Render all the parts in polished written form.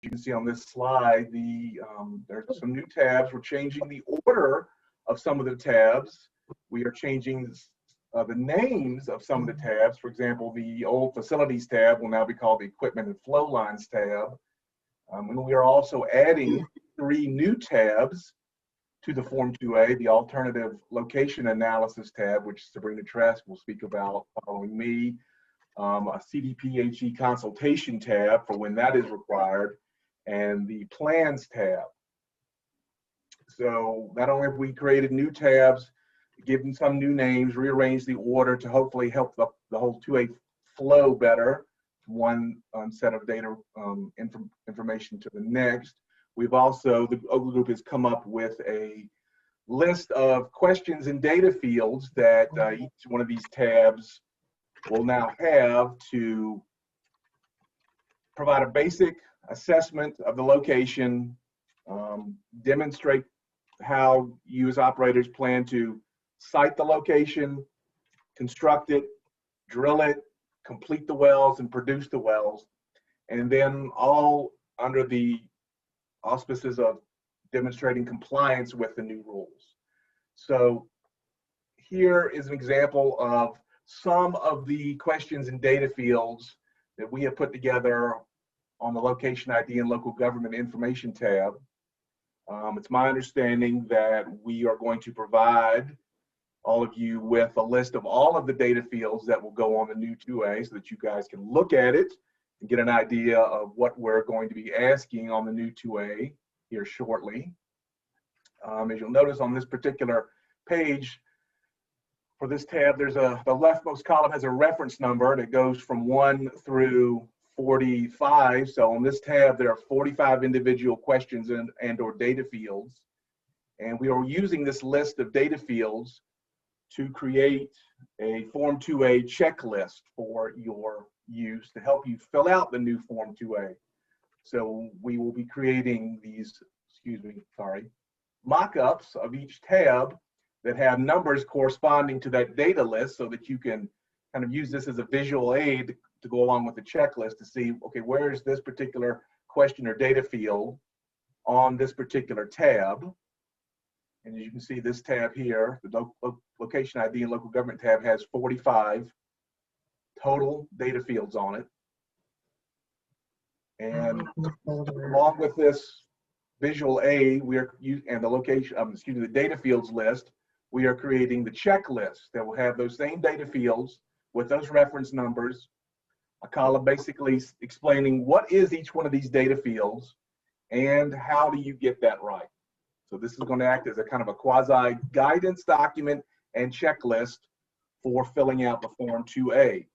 you can see on this slide, there's some new tabs. We're changing the order of some of the tabs. We are changing the names of some of the tabs. For example, the old facilities tab will now be called the equipment and flow lines tab. And we are also adding 3 new tabs to the Form 2A, the alternative location analysis tab, which Sabrina Trask will speak about following me, a CDPHE consultation tab for when that is required, and the plans tab. So not only have we created new tabs, given some new names, rearranged the order to hopefully help the whole 2A flow better, one set of data information to the next. We've also, the OGLE group has come up with a list of questions and data fields that each one of these tabs will now have to provide a basic assessment of the location, demonstrate how you as operators plan to site the location, construct it, drill it, complete the wells, and produce the wells, and then all under the auspices of demonstrating compliance with the new rules. So here is an example of some of the questions and data fields that we have put together on the Location ID and Local Government Information tab. It's my understanding that we are going to provide all of you with a list of all of the data fields that will go on the new 2A so that you guys can look at it and get an idea of what we're going to be asking on the new 2A here shortly. As you'll notice on this particular page, for this tab, there's the leftmost column has a reference number that goes from 1 through 45. So on this tab, there are 45 individual questions and or data fields. And we are using this list of data fields to create a Form 2A checklist for your use to help you fill out the new Form 2A. So we will be creating these, mock-ups of each tab that have numbers corresponding to that data list so that you can kind of use this as a visual aid to go along with the checklist to see, okay, where is this particular question or data field on this particular tab? And as you can see, this tab here, the Location ID and Local Government tab, has 45 total data fields on it. And along with this visual aid, and the location, the data fields list, we are creating the checklist that will have those same data fields with those reference numbers, a column basically explaining what is each one of these data fields and how do you get that right. So this is going to act as a kind of a quasi guidance document and checklist for filling out the Form 2A.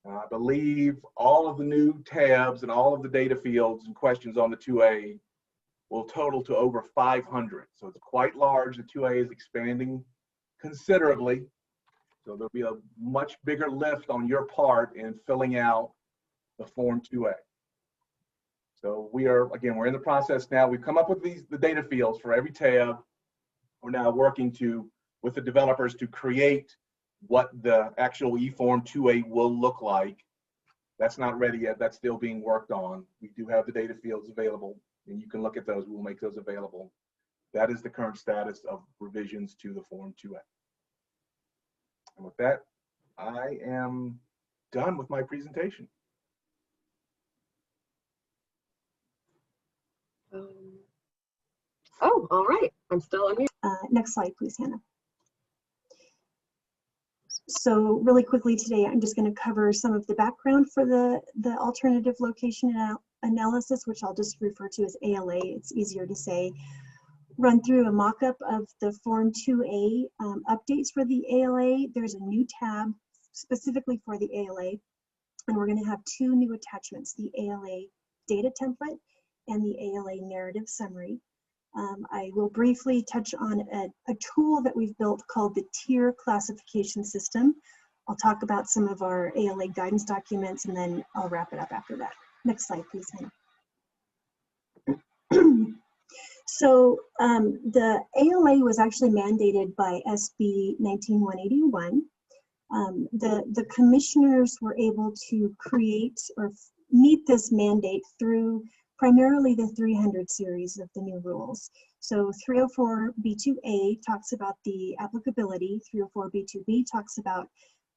I believe all of the new tabs and all of the data fields and questions on the 2A will total to over 500. So it's quite large. The 2A is expanding considerably. So there'll be a much bigger lift on your part in filling out the Form 2A. So we're in the process now. We've come up with the data fields for every tab. We're now working with the developers to create what the actual eForm 2A will look like. That's not ready yet. That's still being worked on. We do have the data fields available, and you can look at those. We'll make those available. That is the current status of revisions to the Form 2A. And with that, I am done with my presentation. Oh, all right. I'm still on mute. Next slide, please, Hannah. So really quickly today, I'm just going to cover some of the background for the alternative location analysis, which I'll just refer to as ALA. It's easier to say. Run through a mock-up of the Form 2A updates for the ALA. There's a new tab specifically for the ALA, and we're going to have 2 new attachments, the ALA data template and the ALA narrative summary. I will briefly touch on a tool that we've built called the tier classification system. I'll talk about some of our ALA guidance documents, and then I'll wrap it up after that. Next slide, please, Hannah. So the ALA was actually mandated by SB 19181. The commissioners were able to create or meet this mandate through primarily the 300 series of the new rules. So 304B2A talks about the applicability, 304B2B talks about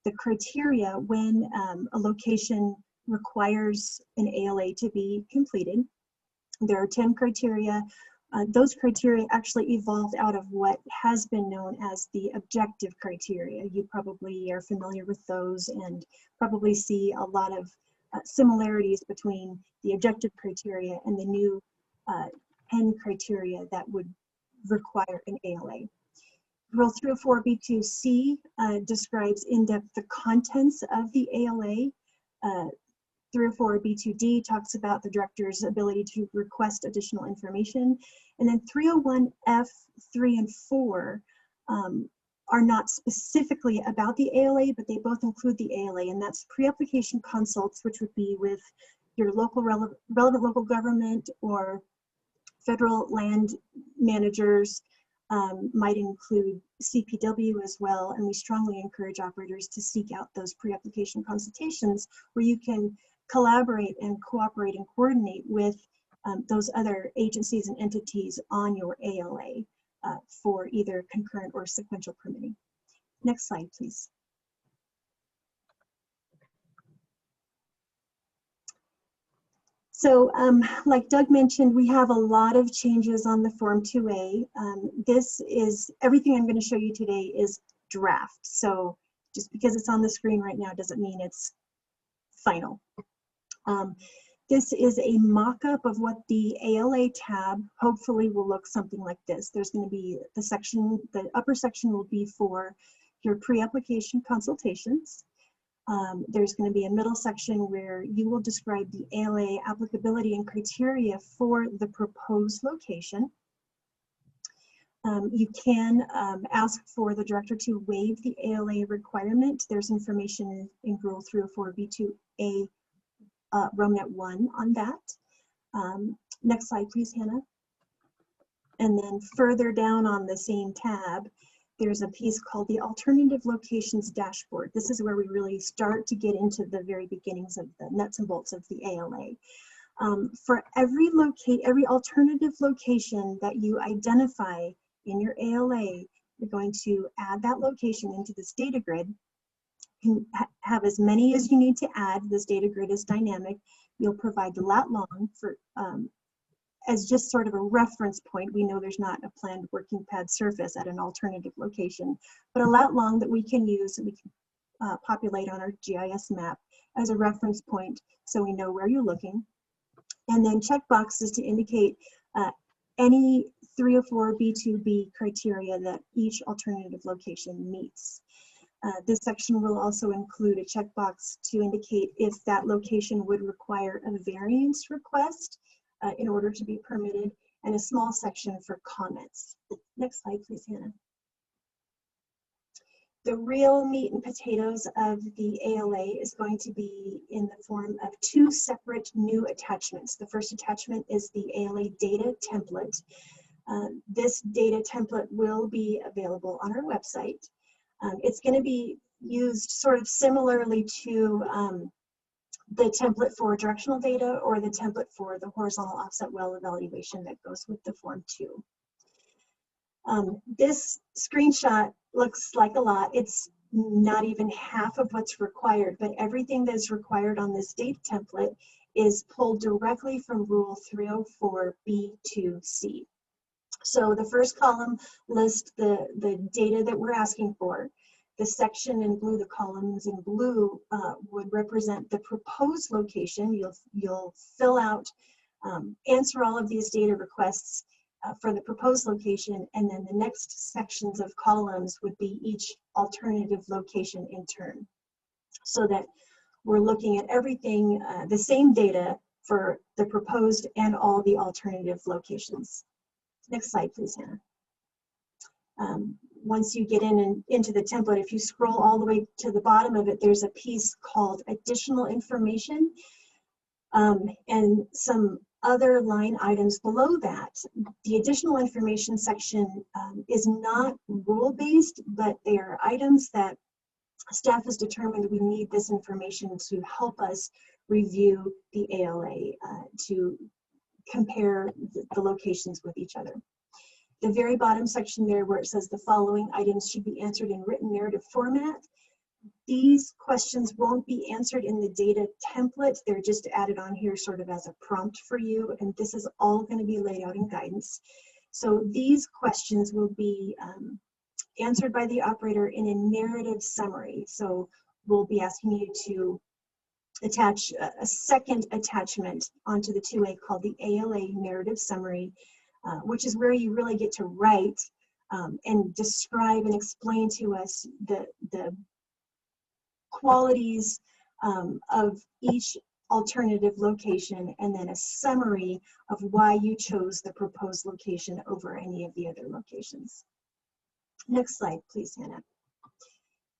the criteria when a location requires an ALA to be completed. There are 10 criteria. Those criteria actually evolved out of what has been known as the objective criteria. You probably are familiar with those and probably see a lot of similarities between the objective criteria and the new 10 criteria that would require an ALA. Rule 304B2C describes in depth the contents of the ALA. 304B2D talks about the director's ability to request additional information. And then 301F, 3 and 4 are not specifically about the ALA, but they both include the ALA, and that's pre-application consults, which would be with your local relevant local government or federal land managers, might include CPW as well, and we strongly encourage operators to seek out those pre-application consultations where you can collaborate and cooperate and coordinate with those other agencies and entities on your ALA for either concurrent or sequential permitting. Next slide, please. So like Doug mentioned, we have a lot of changes on the Form 2A. This is, everything I'm going to show you today is draft. So just because it's on the screen right now doesn't mean it's final. This is a mock-up of what the ALA tab hopefully will look something like this. There's going to be the section, the upper section will be for your pre-application consultations. There's going to be a middle section where you will describe the ALA applicability and criteria for the proposed location. You can ask for the director to waive the ALA requirement. There's information in Rule 304B2A Romanet 1 on that. Next slide, please, Hannah. And then further down on the same tab, there's a piece called the Alternative Locations Dashboard. This is where we really start to get into the very beginnings of the nuts and bolts of the ALA. For every alternative location that you identify in your ALA, you're going to add that location into this data grid. You can have as many as you need to add. This data grid is dynamic. You'll provide the lat long for as just sort of a reference point. We know there's not a planned working pad surface at an alternative location, but a lat long that we can use and we can populate on our GIS map as a reference point so we know where you're looking. And then check boxes to indicate any 304B2B criteria that each alternative location meets. This section will also include a checkbox to indicate if that location would require a variance request in order to be permitted, and a small section for comments. Next slide, please, Hannah. The real meat and potatoes of the ALA is going to be in the form of two separate new attachments. The first attachment is the ALA data template. This data template will be available on our website. It's going to be used sort of similarly to the template for directional data or the template for the horizontal offset well evaluation that goes with the Form 2. This screenshot looks like a lot. It's not even half of what's required, but everything that's required on this data template is pulled directly from Rule 304B2C. So the first column lists the data that we're asking for. The section in blue, the columns in blue, would represent the proposed location. You'll fill out, answer all of these data requests for the proposed location, and then the next sections of columns would be each alternative location in turn. So that we're looking at everything, the same data for the proposed and all the alternative locations. Next slide, please, Hannah. Once you get into the template, if you scroll all the way to the bottom of it, there's a piece called additional information and some other line items below that. The additional information section is not rule-based, but they are items that staff has determined we need this information to help us review the ALA, to compare the locations with each other. The very bottom section there where it says the following items should be answered in written narrative format. These questions won't be answered in the data template. They're just added on here sort of as a prompt for you, and this is all going to be laid out in guidance. So these questions will be answered by the operator in a narrative summary. So we'll be asking you to attach a second attachment onto the 2A called the ALA narrative summary, which is where you really get to write and describe and explain to us the qualities of each alternative location, and then a summary of why you chose the proposed location over any of the other locations. Next slide, please, Hannah.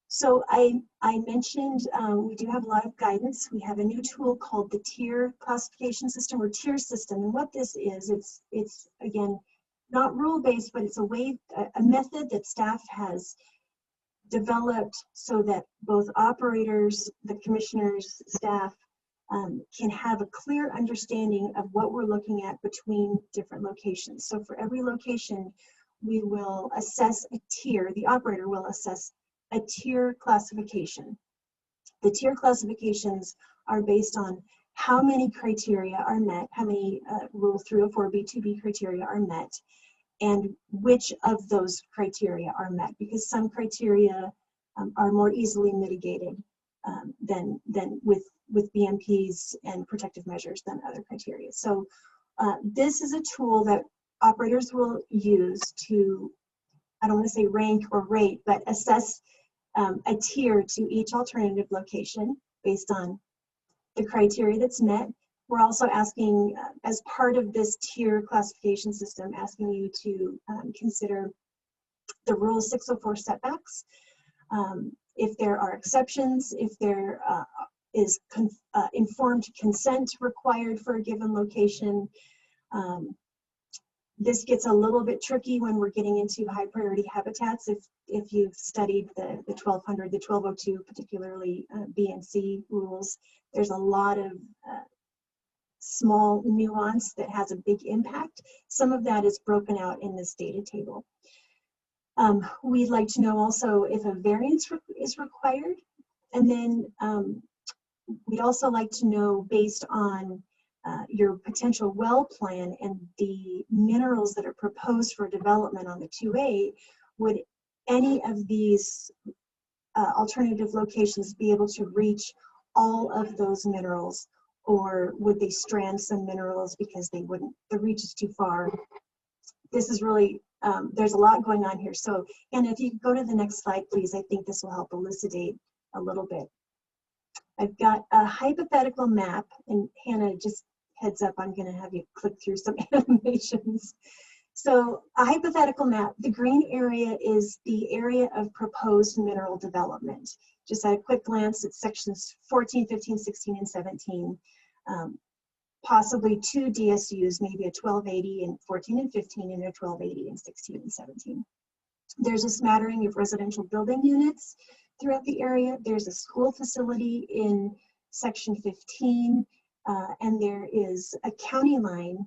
So I mentioned we do have a lot of guidance. We have a new tool called the tier classification system or tier system. And what this is, it's again, not rule-based, but it's a method that staff has developed so that both operators, the commissioners, staff can have a clear understanding of what we're looking at between different locations. So for every location, we will assess a tier, the operator will assess a tier classification. The tier classifications are based on how many criteria are met, how many Rule 304 B2B criteria are met, and which of those criteria are met, because some criteria are more easily mitigated than with BMPs and protective measures than other criteria. So this is a tool that operators will use to, I don't want to say rank or rate, but assess a tier to each alternative location based on the criteria that's met. We're also asking, as part of this tier classification system, asking you to consider the Rule 604 setbacks. If there are exceptions, if there is informed consent required for a given location. This gets a little bit tricky when we're getting into high priority habitats. If you've studied the 1200, the 1202, particularly B and C rules, there's a lot of small nuance that has a big impact. Some of that is broken out in this data table. We'd like to know also if a variance is required. And then we'd also like to know, based on your potential well plan and the minerals that are proposed for development on the 2A, would any of these alternative locations be able to reach all of those minerals, or would they strand some minerals because they wouldn't, the reach is too far? This is really, there's a lot going on here. So, and if you go to the next slide, please, I think this will help elucidate a little bit. I've got a hypothetical map, and Hannah, just heads up, I'm going to have you click through some animations. So a hypothetical map, the green area is the area of proposed mineral development. Just at a quick glance, it's sections 14, 15, 16, and 17. Possibly two DSUs, maybe a 1280 in 14 and 15 and a 1280 in 16 and 17. There's a smattering of residential building units throughout the area. There's a school facility in section 15, and there is a county line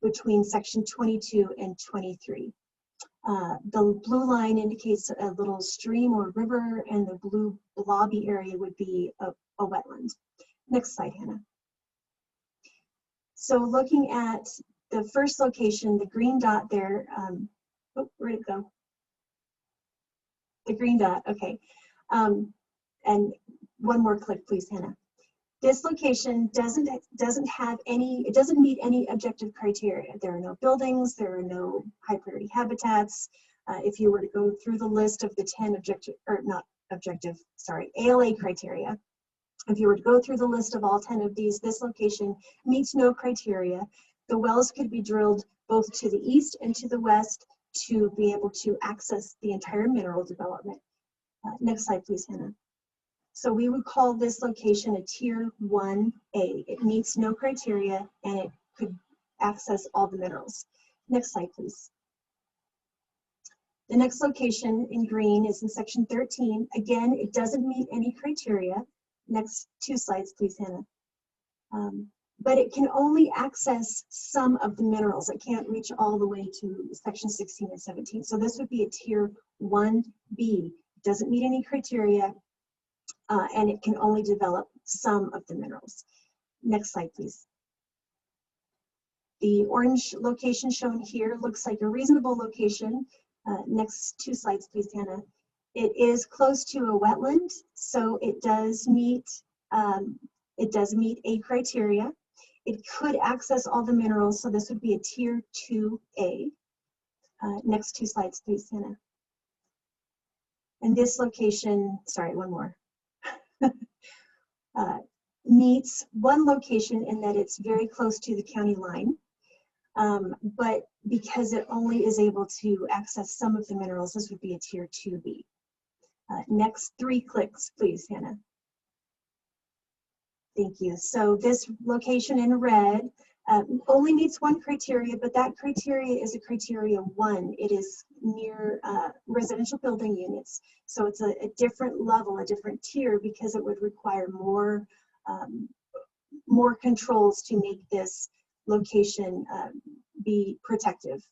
between section 22 and 23. The blue line indicates a little stream or river, and the blue blobby area would be a wetland. Next slide, Hannah. So looking at the first location, the green dot there, oh, where'd it go? The green dot, okay. And one more click, please, Hannah. This location doesn't have any, it doesn't meet any objective criteria. There are no buildings, there are no high priority habitats. If you were to go through the list of the 10 objective, or not objective, sorry, ALA criteria, if you were to go through the list of all 10 of these, this location meets no criteria. The wells could be drilled both to the east and to the west to be able to access the entire mineral development. Next slide, please, Hannah. So we would call this location a tier 1A. It meets no criteria and it could access all the minerals. Next slide, please. The next location in green is in section 13. Again, it doesn't meet any criteria. Next two slides, please, Hannah. but it can only access some of the minerals. It can't reach all the way to section 16 and 17. So this would be a tier 1B. Doesn't meet any criteria, and it can only develop some of the minerals. Next slide, please. The orange location shown here looks like a reasonable location. Next 2 slides, please, Hannah. It is close to a wetland, so it does meet a criteria. It could access all the minerals, so this would be a tier 2A. Next 2 slides, please, Hannah. And this location, sorry, one more, meets one location in that it's very close to the county line, but because it only is able to access some of the minerals, this would be a tier 2B. Next 3 clicks, please, Hannah. Thank you. So this location in red only meets one criteria, but that criteria is a criteria 1. It is near residential building units. So it's a different level, a different tier, because it would require more controls to make this location be protective.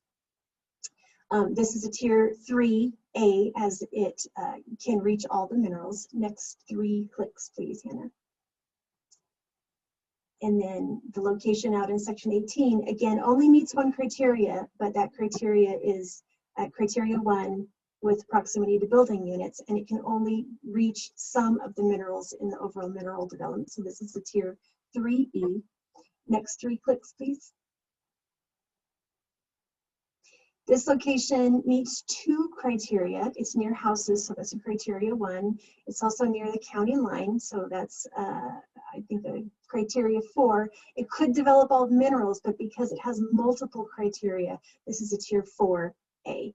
This is a tier 3A, as it can reach all the minerals. Next 3 clicks, please, Hannah. And then the location out in section 18, again, only meets one criteria, but that criteria is at criteria 1 with proximity to building units, and it can only reach some of the minerals in the overall mineral development. So this is the tier 3B. Next 3 clicks, please. This location meets 2 criteria. It's near houses, so that's a criteria 1. It's also near the county line, so that's, I think, a criteria 4. It could develop all the minerals, but because it has multiple criteria, this is a tier 4A.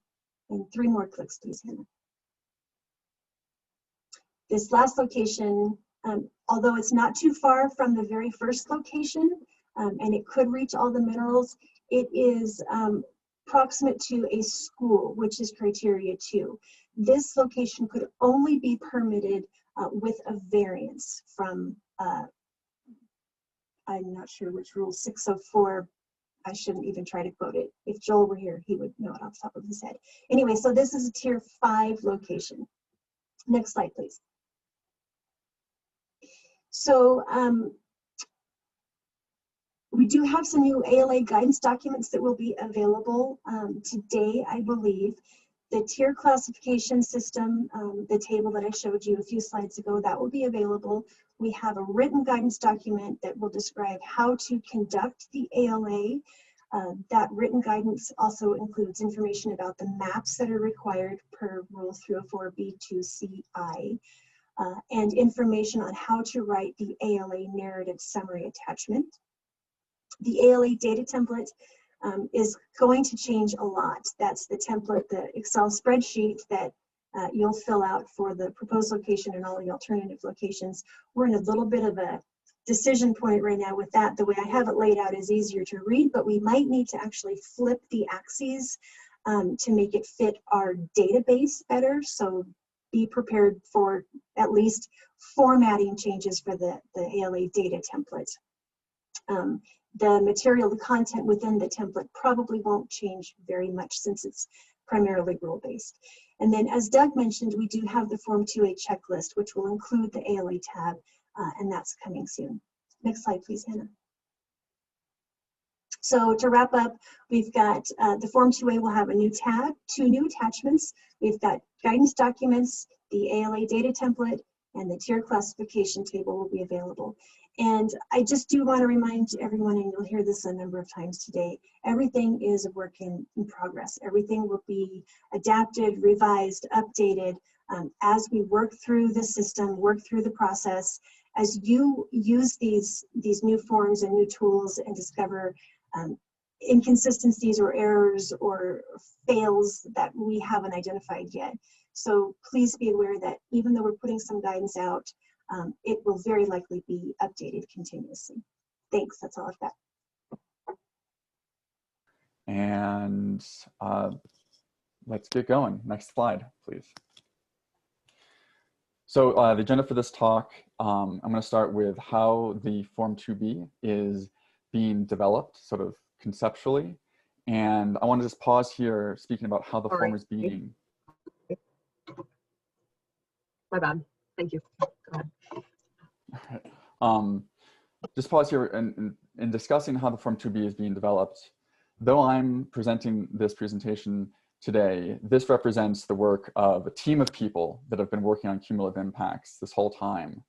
And 3 more clicks, please, Hannah. This last location, although it's not too far from the very first location, and it could reach all the minerals, it is proximate to a school, which is criteria 2. This location could only be permitted with a variance from, I'm not sure which rule, 604. I shouldn't even try to quote it. If Joel were here, he would know it off the top of his head. Anyway, so this is a tier 5 location. Next slide, please. So we do have some new ALA guidance documents that will be available today, I believe. The tier classification system, the table that I showed you a few slides ago, that will be available. We have a written guidance document that will describe how to conduct the ALA. That written guidance also includes information about the maps that are required per Rule 304B2CI, and information on how to write the ALA narrative summary attachment. The ALA data template is going to change a lot. That's the template, the Excel spreadsheet that you'll fill out for the proposed location and all the alternative locations. We're in a little bit of a decision point right now with that. The way I have it laid out is easier to read, but we might need to actually flip the axes to make it fit our database better. So be prepared for at least formatting changes for the ALA data template. The material, the content within the template probably won't change very much since it's primarily rule-based. And then, as Doug mentioned, we do have the Form 2A checklist, which will include the ALA tab, and that's coming soon. Next slide, please, Hannah. So to wrap up, we've got the Form 2A will have a new tab, 2 new attachments. We've got guidance documents, the ALA data template, and the tier classification table will be available. And I just do want to remind everyone, and you'll hear this a number of times today, everything is a work in progress. Everything will be adapted, revised, updated as we work through the system, work through the process. As you use these new forms and new tools and discover inconsistencies or errors or fails that we haven't identified yet. So please be aware that even though we're putting some guidance out, it will very likely be updated continuously. Thanks, that's all I've got. And let's get going. Next slide, please. So the agenda for this talk, I'm going to start with how the Form 2B is being developed sort of conceptually. And I want to just pause here speaking about how the All form right. is being. My bad. Thank you. Go ahead. Just pause here in discussing how the Form 2B is being developed. Though I'm presenting this presentation today, this represents the work of a team of people that have been working on cumulative impacts this whole time.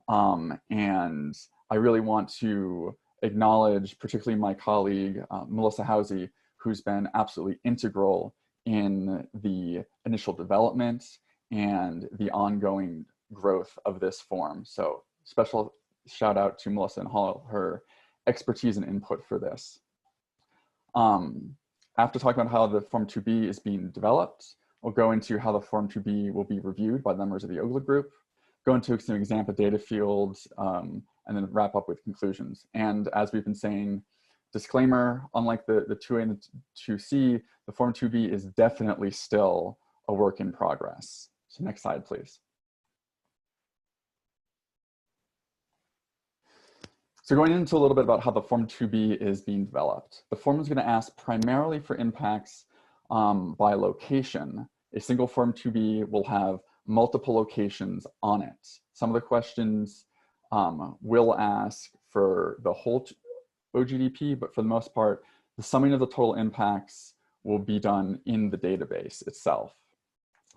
And I really want to acknowledge particularly my colleague, Melissa Housey, who's been absolutely integral in the initial development and the ongoing growth of this form. So special shout out to Melissa and all her expertise and input for this. After talking about how the Form 2B is being developed, we'll go into how the Form 2B will be reviewed by the members of the OGLA group, go into some example data fields, and then wrap up with conclusions. And as we've been saying, disclaimer, unlike the 2A and the 2C, the Form 2B is definitely still a work in progress. So next slide, please. So going into a little bit about how the Form 2B is being developed. The form is going to ask primarily for impacts by location. A single Form 2B will have multiple locations on it. Some of the questions will ask for the whole OGDP, but for the most part, the summing of the total impacts will be done in the database itself.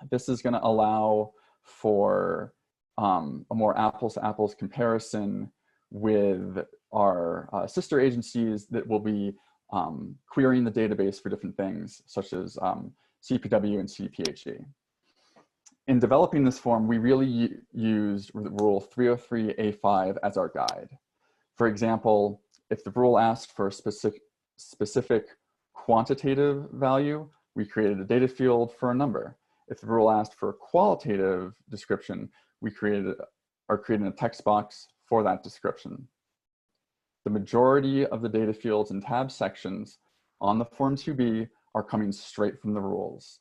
This is going to allow for a more apples-to-apples comparison with our sister agencies that will be querying the database for different things, such as CPW and CPHE. In developing this form, we really used Rule 303A5 as our guide. For example, if the rule asked for a specific quantitative value, we created a data field for a number. If the rule asked for a qualitative description, we creating a text box for that description. The majority of the data fields and tab sections on the Form 2B are coming straight from the rules.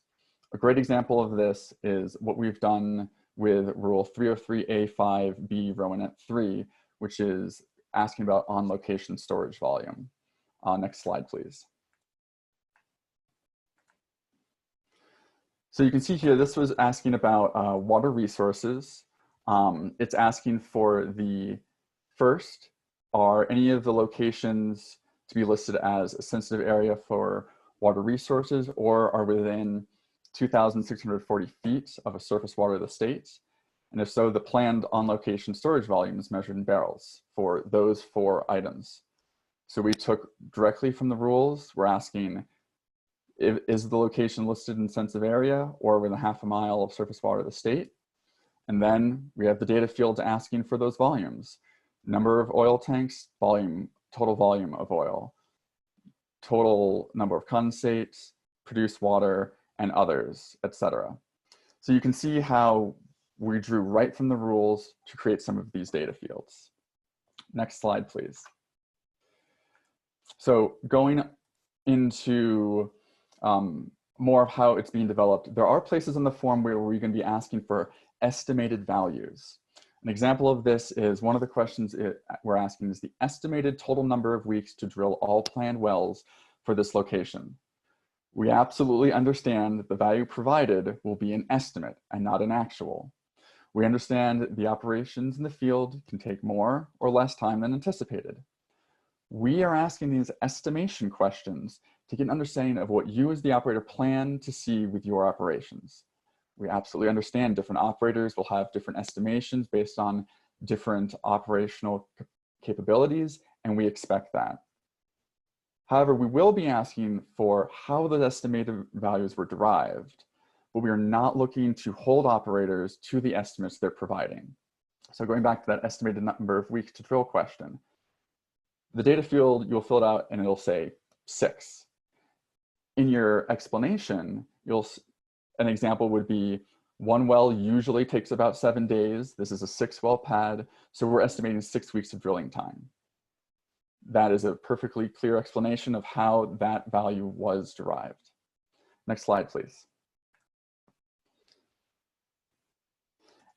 A great example of this is what we've done with Rule 303A5B Romanet 3, which is asking about on-location storage volume. Next slide, please. So you can see here, this was asking about water resources. It's asking for the first, are any of the locations to be listed as a sensitive area for water resources or are within 2,640 feet of a surface water of the state? And if so, the planned on-location storage volume is measured in barrels for those 4 items. So we took directly from the rules. We're asking, is the location listed in sensitive area or within half a mile of surface water of the state? And then we have the data fields asking for those volumes. Number of oil tanks, volume, total volume of oil, total number of condensates, produced water, and others, etc. So you can see how we drew right from the rules to create some of these data fields. Next slide, please. So going into more of how it's being developed, there are places in the form where we're going to be asking for estimated values. An example of this is one of the questions we're asking is the estimated total number of weeks to drill all planned wells for this location. We absolutely understand that the value provided will be an estimate and not an actual. We understand that the operations in the field can take more or less time than anticipated. We are asking these estimation questions to get an understanding of what you as the operator plan to see with your operations. We absolutely understand different operators will have different estimations based on different operational capabilities, and we expect that. However, we will be asking for how the estimated values were derived, but we are not looking to hold operators to the estimates they're providing. So going back to that estimated number of weeks to drill question, the data field, you'll fill it out and it'll say 6. In your explanation, an example would be 1 well usually takes about 7 days. This is a 6-well pad, so we're estimating 6 weeks of drilling time. That is a perfectly clear explanation of how that value was derived. Next slide, please.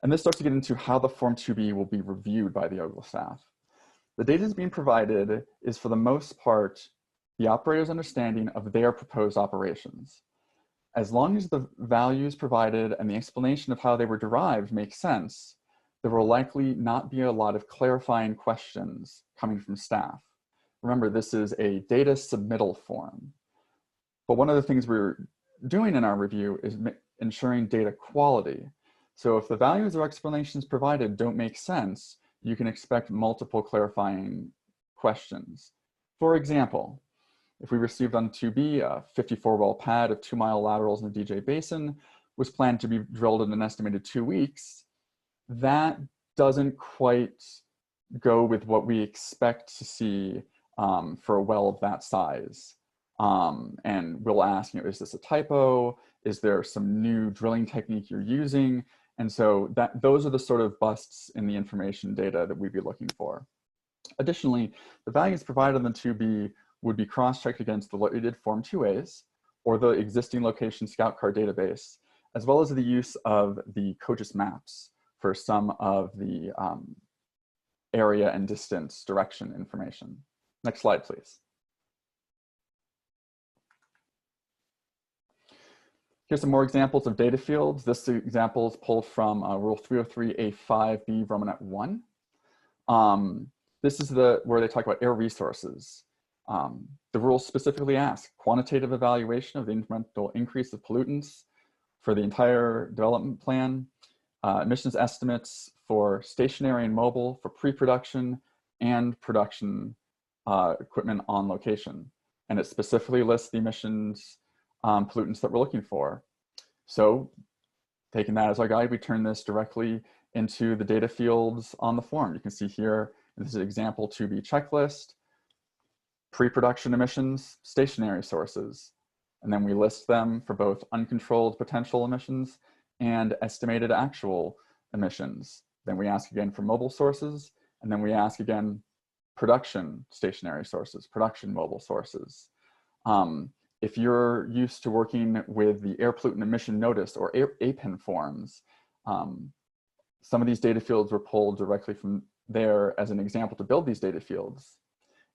And this starts to get into how the Form 2B will be reviewed by the OGLA staff. The data that's being provided is for the most part the operator's understanding of their proposed operations. As long as the values provided and the explanation of how they were derived make sense, there will likely not be a lot of clarifying questions coming from staff. Remember, this is a data submittal form. But one of the things we're doing in our review is ensuring data quality. So if the values or explanations provided don't make sense, you can expect multiple clarifying questions. For example, if we received on 2B a 54-well pad of 2-mile laterals in the DJ Basin was planned to be drilled in an estimated 2 weeks, that doesn't quite go with what we expect to see for a well of that size. And we'll ask, is this a typo? Is there some new drilling technique you're using? And so those are the sort of busts in the information data that we'd be looking for. Additionally, the values provided in the 2B would be cross-checked against the loaded Form 2As or the existing location scout card database, as well as the use of the COGCC maps for some of the area and distance direction information. Next slide, please. Here's some more examples of data fields. This example is pulled from Rule 303A5B Romanet 1. This is where they talk about air resources. The rules specifically ask quantitative evaluation of the incremental increase of pollutants for the entire development plan, emissions estimates for stationary and mobile, for pre-production and production equipment on location. And it specifically lists the emissions pollutants that we're looking for. So taking that as our guide, we turn this directly into the data fields on the form. You can see here, this is an example 2B checklist, pre-production emissions, stationary sources. And then we list them for both uncontrolled potential emissions and estimated actual emissions. Then we ask again for mobile sources, and then we ask again production stationary sources, production mobile sources. If you're used to working with the air pollutant emission notice or APEN forms, some of these data fields were pulled directly from there as an example to build these data fields.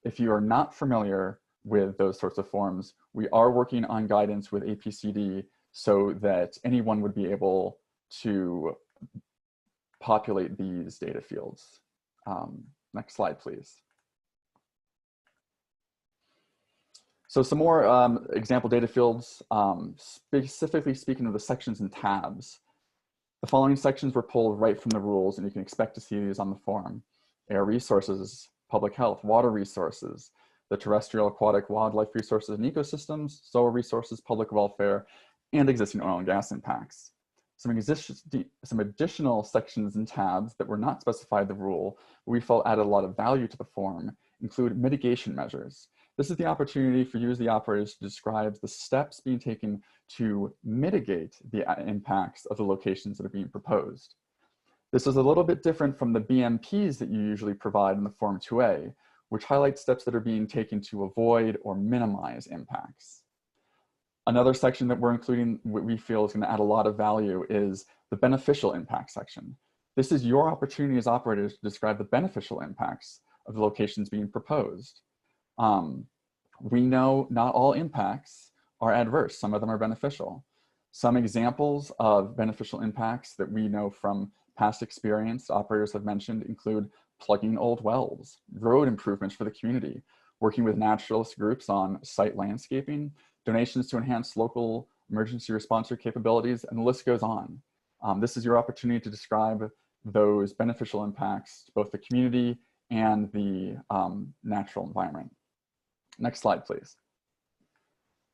If you are not familiar with those sorts of forms, we are working on guidance with APCD so that anyone would be able to populate these data fields. Next slide, please. So some more example data fields, specifically speaking of the sections and tabs. The following sections were pulled right from the rules, and you can expect to see these on the form. Air resources, public health, water resources, the terrestrial, aquatic, wildlife resources and ecosystems, soil resources, public welfare, and existing oil and gas impacts. Some additional sections and tabs that were not specified in the rule, but we felt added a lot of value to the form, include mitigation measures. This is the opportunity for you as the operators to describe the steps being taken to mitigate the impacts of the locations that are being proposed. This is a little bit different from the BMPs that you usually provide in the Form 2A, which highlight steps that are being taken to avoid or minimize impacts. Another section that we're including, what we feel is going to add a lot of value, is the beneficial impact section. This is your opportunity as operators to describe the beneficial impacts of the locations being proposed. We know not all impacts are adverse. Some of them are beneficial. Some examples of beneficial impacts that we know from past experience operators have mentioned include plugging old wells, road improvements for the community, working with naturalist groups on site landscaping, donations to enhance local emergency response capabilities, and the list goes on. This is your opportunity to describe those beneficial impacts to both the community and the natural environment. Next slide, please.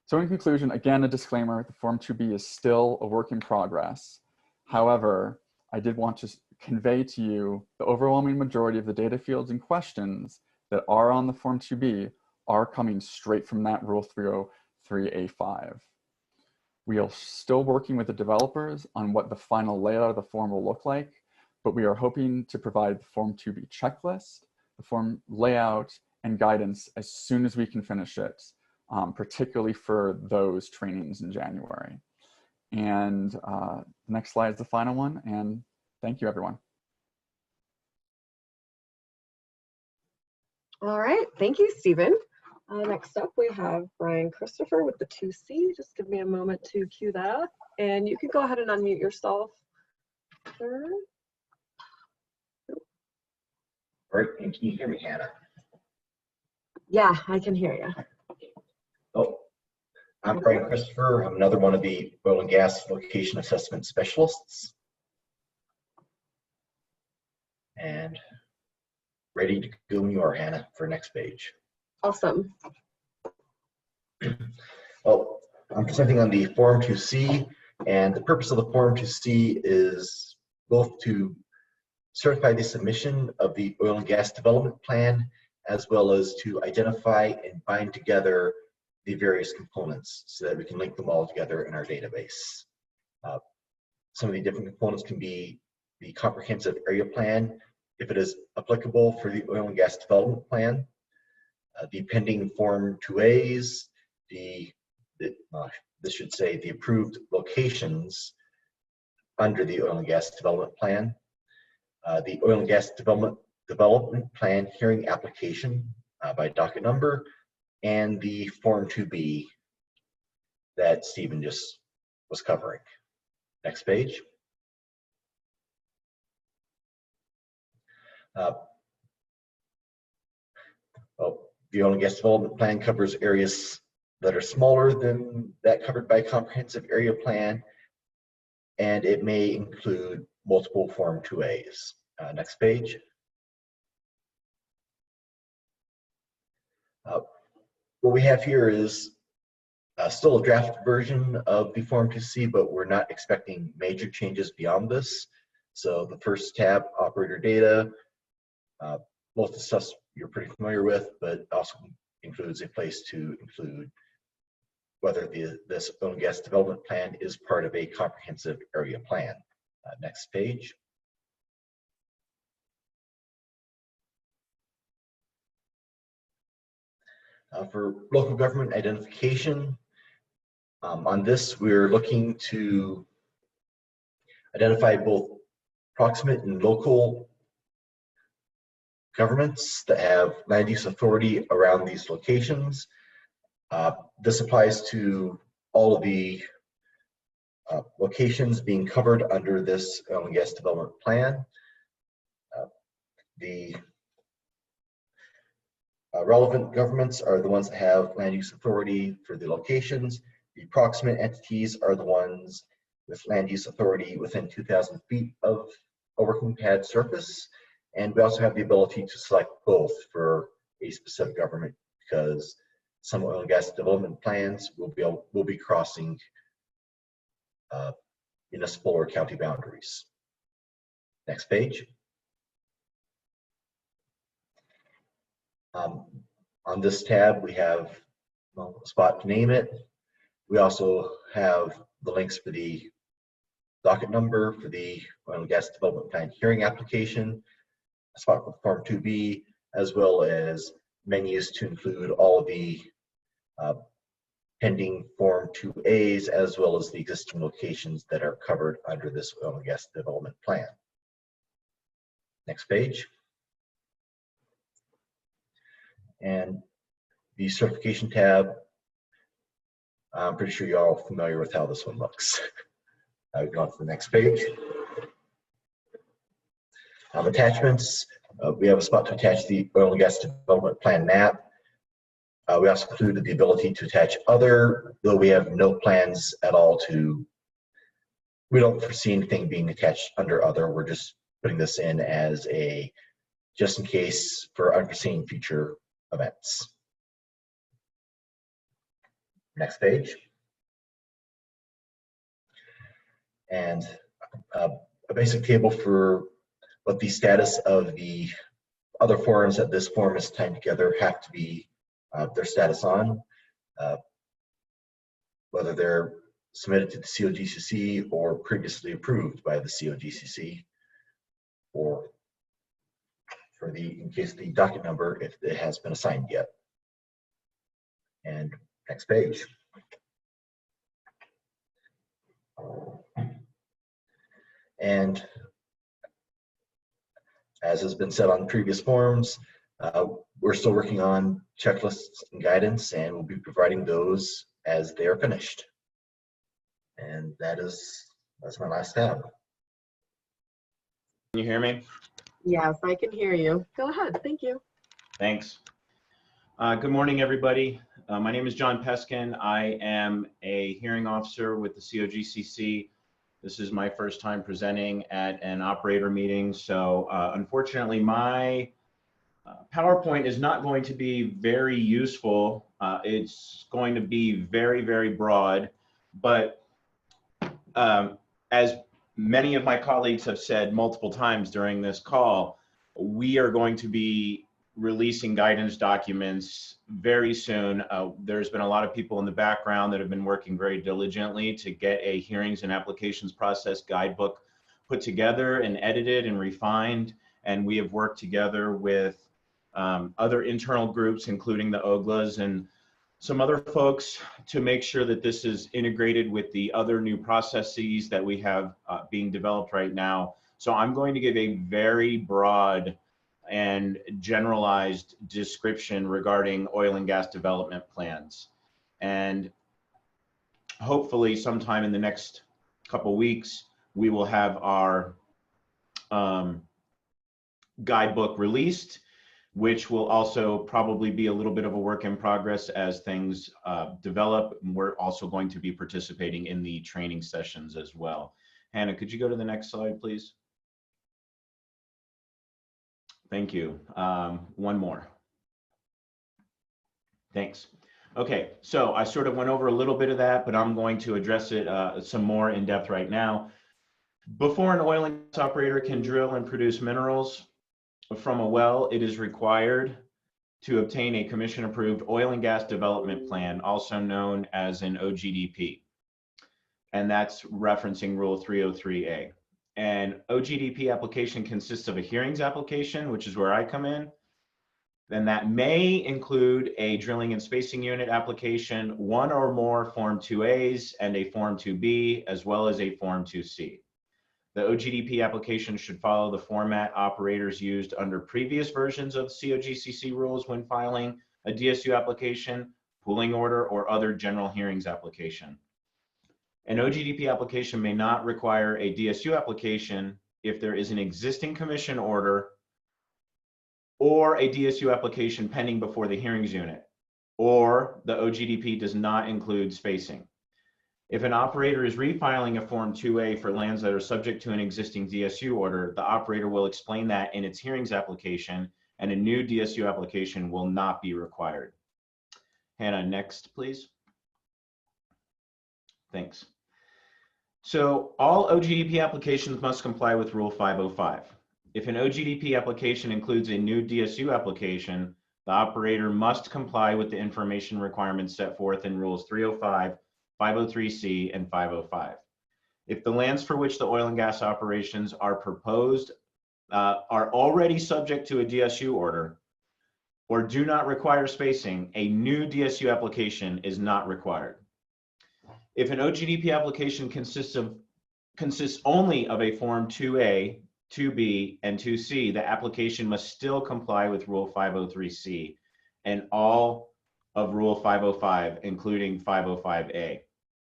So in conclusion, again, a disclaimer, the Form 2B is still a work in progress. However, I did want to convey to you the overwhelming majority of the data fields and questions that are on the Form 2B are coming straight from that Rule 303A5. We are still working with the developers on what the final layout of the form will look like, but we are hoping to provide the Form 2B checklist, the form layout, and guidance as soon as we can finish it, particularly for those trainings in January. And the next slide is the final one, and thank you, everyone. All right, thank you, Stephen. Next up, we have Brian Christopher with the 2C. Just give me a moment to cue that up. And you can go ahead and unmute yourself, sir. All right, and can you hear me, Hannah? Yeah, I can hear you. Oh, I'm Brian Christopher. I'm another one of the oil and gas location assessment specialists. And ready to go when you are, Hannah, for next page. Awesome. Well, I'm presenting on the Form 2C, and the purpose of the Form 2C is both to certify the submission of the oil and gas development plan, as well as to identify and bind together the various components so that we can link them all together in our database. Some of the different components can be the comprehensive area plan, if it is applicable for the oil and gas development plan, the pending Form 2As, this should say the approved locations under the oil and gas development plan, the oil and gas development plan hearing application by docket number, and the Form 2B that Stephen just was covering. Next page. Well, the oil and gas development plan covers areas that are smaller than that covered by comprehensive area plan, and it may include multiple Form 2As. Next page. What we have here is still a draft version of the Form 2C, but we're not expecting major changes beyond this. So the first tab, operator data, most of the stuff you're pretty familiar with, but also includes a place to include whether this oil and gas development plan is part of a comprehensive area plan. Next page. For local government identification, on this we're looking to identify both proximate and local governments that have land use authority around these locations. This applies to all of the locations being covered under this oil and gas development plan. The relevant governments are the ones that have land use authority for the locations. The proximate entities are the ones with land use authority within 2,000 feet of a working pad surface. And we also have the ability to select both for a specific government, because some oil and gas development plans will be crossing municipal or county boundaries. Next page. On this tab, we have a spot to name it. We also have the links for the docket number for the oil and gas development plan hearing application, a spot for Form 2B, as well as menus to include all of the pending Form 2As, as well as the existing locations that are covered under this oil and gas development plan. Next page. And the certification tab, I'm pretty sure you're all familiar with how this one looks. I would go on to the next page. Attachments, we have a spot to attach the oil and gas development plan map. We also included the ability to attach other, though we have no plans at all to, we don't foresee anything being attached under other. We're just putting this in as a, just in case for unforeseen future events. Next page. And a basic table for what the status of the other forms that this form is tying together have to be their status on, whether they're submitted to the COGCC or previously approved by the COGCC, or for the, in case the docket number, if it has been assigned yet. And next page. And as has been said on previous forums, We're still working on checklists and guidance, and we'll be providing those as they are finished. And that's my last tab. Can you hear me? Yes, I can hear you. Go ahead. Thank you. Thanks. Good morning, everybody. My name is John Peskin. I am a hearing officer with the COGCC. This is my first time presenting at an operator meeting. So unfortunately, my PowerPoint is not going to be very useful. It's going to be very, very broad. But as many of my colleagues have said multiple times during this call, we are going to be releasing guidance documents very soon. There's been a lot of people in the background that have been working very diligently to get a hearings and applications process guidebook put together and edited and refined. And we have worked together with other internal groups, including the OGLAs and some other folks, to make sure that this is integrated with the other new processes that we have being developed right now. So I'm going to give a very broad and generalized description regarding oil and gas development plans. And hopefully sometime in the next couple weeks, we will have our guidebook released, which will also probably be a little bit of a work in progress as things develop. We're also going to be participating in the training sessions as well. Hannah, could you go to the next slide, please? Thank you. One more. Thanks. Okay, so I sort of went over a little bit of that, but I'm going to address it some more in depth right now. Before an oil and gas operator can drill and produce minerals from a well, it is required to obtain a commission-approved oil and gas development plan, also known as an OGDP. And that's referencing Rule 303A. An OGDP application consists of a hearings application, which is where I come in. Then that may include a drilling and spacing unit application, one or more Form 2As and a Form 2B, as well as a Form 2C. The OGDP application should follow the format operators used under previous versions of COGCC rules when filing a DSU application, pooling order, or other general hearings application. An OGDP application may not require a DSU application if there is an existing commission order or a DSU application pending before the hearings unit, or the OGDP does not include spacing. If an operator is refiling a Form 2A for lands that are subject to an existing DSU order, the operator will explain that in its hearings application, and a new DSU application will not be required. Hannah, next, please. Thanks. So all OGDP applications must comply with Rule 505. If an OGDP application includes a new DSU application, the operator must comply with the information requirements set forth in Rules 305, 503C, and 505. If the lands for which the oil and gas operations are proposed are already subject to a DSU order or do not require spacing, a new DSU application is not required. If an OGDP application consists only of a Form 2A, 2B, and 2C, the application must still comply with Rule 503C and all of Rule 505, including 505A.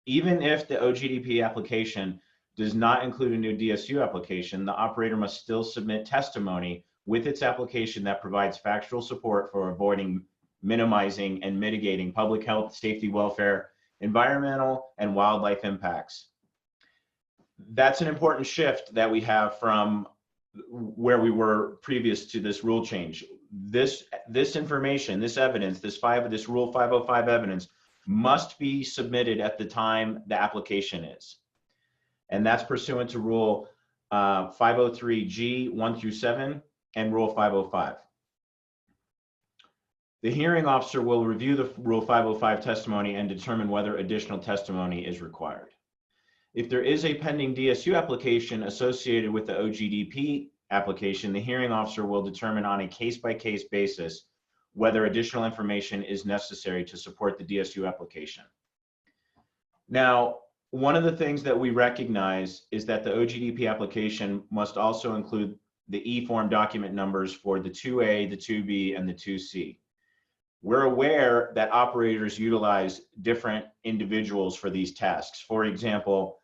Even if the OGDP application does not include a new DSU application, the operator must still submit testimony with its application that provides factual support for avoiding, minimizing, and mitigating public health, safety, welfare, environmental, and wildlife impacts. That's an important shift that we have from where we were previous to this rule change. This information, this evidence, this Rule 505 evidence must be submitted at the time the application is. And that's pursuant to Rule 503G 1 through 7 and Rule 505. The hearing officer will review the Rule 505 testimony and determine whether additional testimony is required. If there is a pending DSU application associated with the OGDP application, the hearing officer will determine on a case-by-case basis whether additional information is necessary to support the DSU application. Now, one of the things that we recognize is that the OGDP application must also include the E-form document numbers for the 2A, the 2B, and the 2C. We're aware that operators utilize different individuals for these tasks. For example,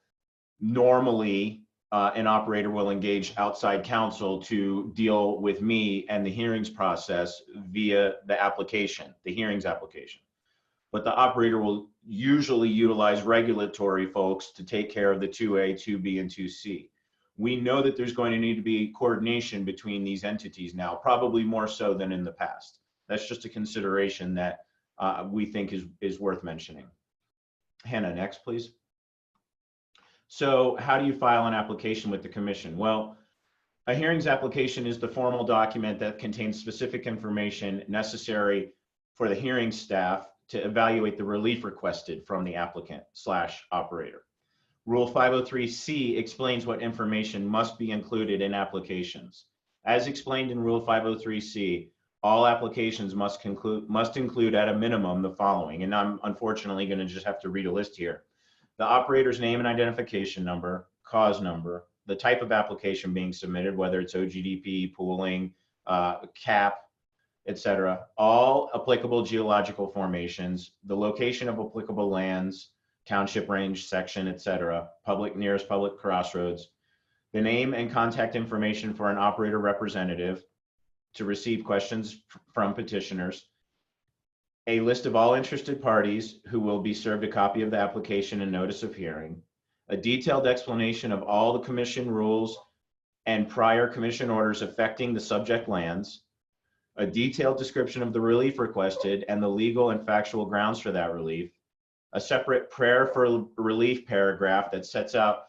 normally an operator will engage outside counsel to deal with me and the hearings process via the application, the hearings application. But the operator will usually utilize regulatory folks to take care of the 2A, 2B, and 2C. We know that there's going to need to be coordination between these entities now, probably more so than in the past. That's just a consideration that we think is worth mentioning. Hannah, next, please. So how do you file an application with the commission? Well, a hearings application is the formal document that contains specific information necessary for the hearing staff to evaluate the relief requested from the applicant/operator. Rule 503C explains what information must be included in applications. As explained in Rule 503C, all applications must include at a minimum the following, and I'm unfortunately going to just have to read a list here. The operator's name and identification number, cause number, the type of application being submitted, whether it's OGDP, pooling, CAP, etc. All applicable geological formations, the location of applicable lands, township range, section, etc., nearest public crossroads, the name and contact information for an operator representative to receive questions from petitioners, a list of all interested parties who will be served a copy of the application and notice of hearing, a detailed explanation of all the commission rules and prior commission orders affecting the subject lands, a detailed description of the relief requested and the legal and factual grounds for that relief, a separate prayer for relief paragraph that sets out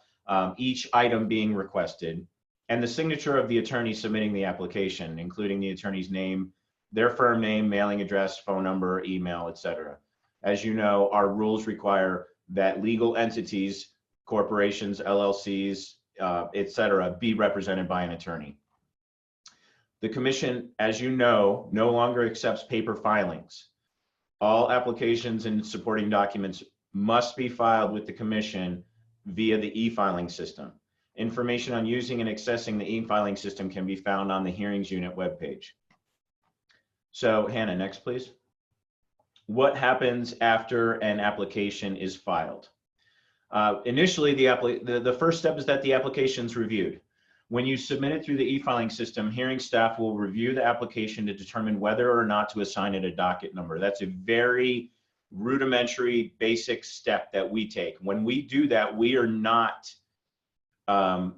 each item being requested, and the signature of the attorney submitting the application, including the attorney's name, their firm name, mailing address, phone number, email, etc. As you know, our rules require that legal entities, corporations, LLCs, etc., be represented by an attorney. The commission, as you know, no longer accepts paper filings. All applications and supporting documents must be filed with the commission via the e-filing system. Information on using and accessing the e-filing system can be found on the Hearings Unit webpage. So Hannah, next please. What happens after an application is filed? Initially, the first step is that the application is reviewed. When you submit it through the e-filing system, hearing staff will review the application to determine whether or not to assign it a docket number. That's a very rudimentary, basic step that we take. When we do that, we are not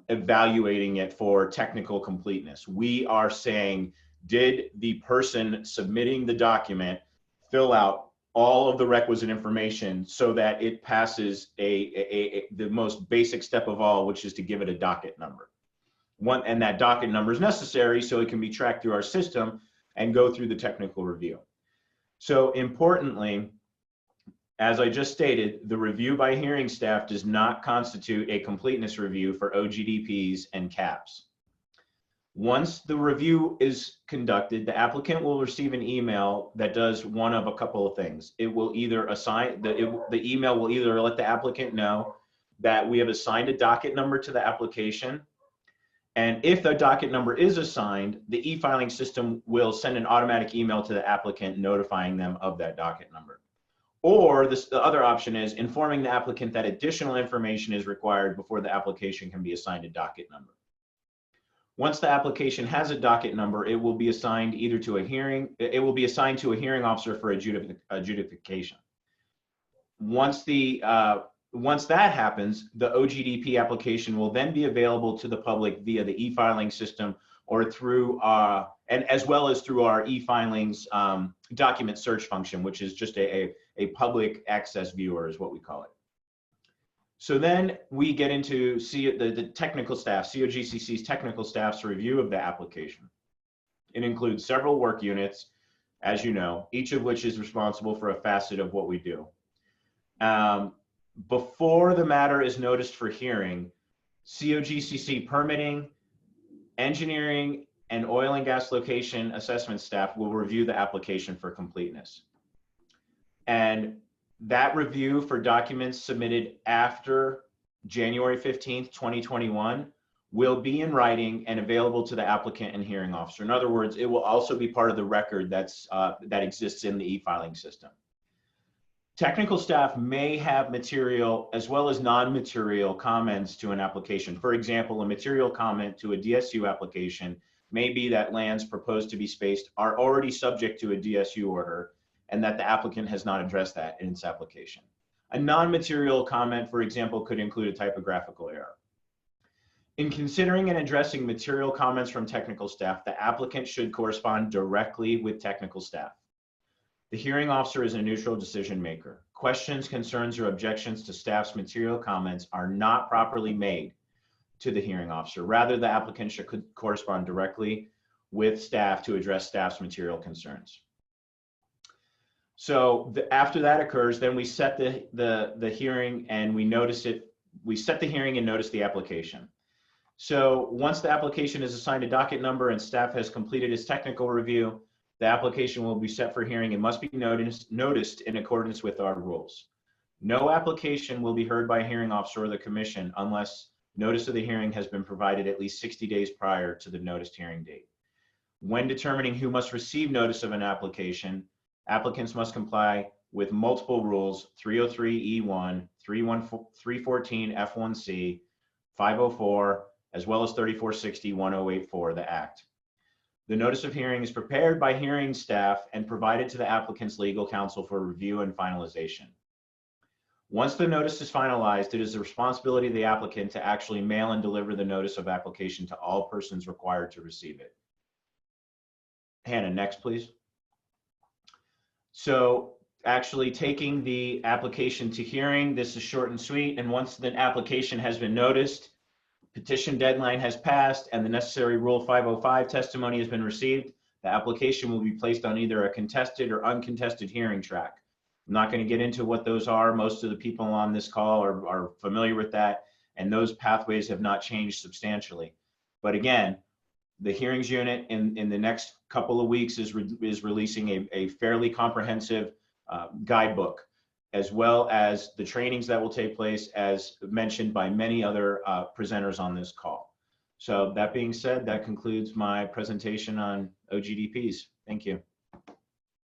evaluating it for technical completeness. We are saying, did the person submitting the document fill out all of the requisite information so that it passes the most basic step of all, which is to give it a docket number. And that docket number is necessary so it can be tracked through our system and go through the technical review. So importantly, as I just stated, the review by hearing staff does not constitute a completeness review for OGDPs and CAPs. Once the review is conducted, the applicant will receive an email that does one of a couple of things. It will either assign, the email will either let the applicant know that we have assigned a docket number to the application, and if the docket number is assigned, the e-filing system will send an automatic email to the applicant notifying them of that docket number. Or the other option is informing the applicant that additional information is required before the application can be assigned a docket number. Once the application has a docket number, it will be assigned either to a hearing, it will be assigned to a hearing officer for adjudication. Once that happens, the OGDP application will then be available to the public via the e-filing system or through and as well as through our e-filings document search function, which is just a public access viewer is what we call it. So then we get into the technical staff, COGCC's technical staff's review of the application. It includes several work units, as you know, each of which is responsible for a facet of what we do. Before the matter is noticed for hearing, COGCC permitting, engineering, and oil and gas location assessment staff will review the application for completeness. And that review for documents submitted after January 15th, 2021 will be in writing and available to the applicant and hearing officer. In other words, it will also be part of the record that exists in the e-filing system. Technical staff may have material as well as non-material comments to an application. For example, a material comment to a DSU application may be that lands proposed to be spaced are already subject to a DSU order and that the applicant has not addressed that in its application. A non-material comment, for example, could include a typographical error. In considering and addressing material comments from technical staff, the applicant should correspond directly with technical staff. The hearing officer is a neutral decision maker. Questions, concerns, or objections to staff's material comments are not properly made to the hearing officer. Rather, the applicant should correspond directly with staff to address staff's material concerns. So after that occurs, then we set the hearing and we notice it. We set the hearing and notice the application. So once the application is assigned a docket number and staff has completed its technical review, the application will be set for hearing and must be noticed in accordance with our rules. No application will be heard by a hearing officer or the commission unless notice of the hearing has been provided at least 60 days prior to the noticed hearing date. When determining who must receive notice of an application, applicants must comply with multiple rules: 303E1, 314F1C, 504, as well as 3460-1084, the Act. The notice of hearing is prepared by hearing staff and provided to the applicant's legal counsel for review and finalization. Once the notice is finalized, it is the responsibility of the applicant to actually mail and deliver the notice of application to all persons required to receive it. Hannah, next, please. So actually taking the application to hearing, this is short and sweet. And once the application has been noticed, petition deadline has passed, and the necessary Rule 505 testimony has been received, the application will be placed on either a contested or uncontested hearing track. I'm not going to get into what those are. Most of the people on this call are familiar with that, and those pathways have not changed substantially. But again, the hearings unit in the next couple of weeks is releasing a fairly comprehensive guidebook, as well as the trainings that will take place, as mentioned by many other presenters on this call. So that being said, that concludes my presentation on OGDPs. Thank you.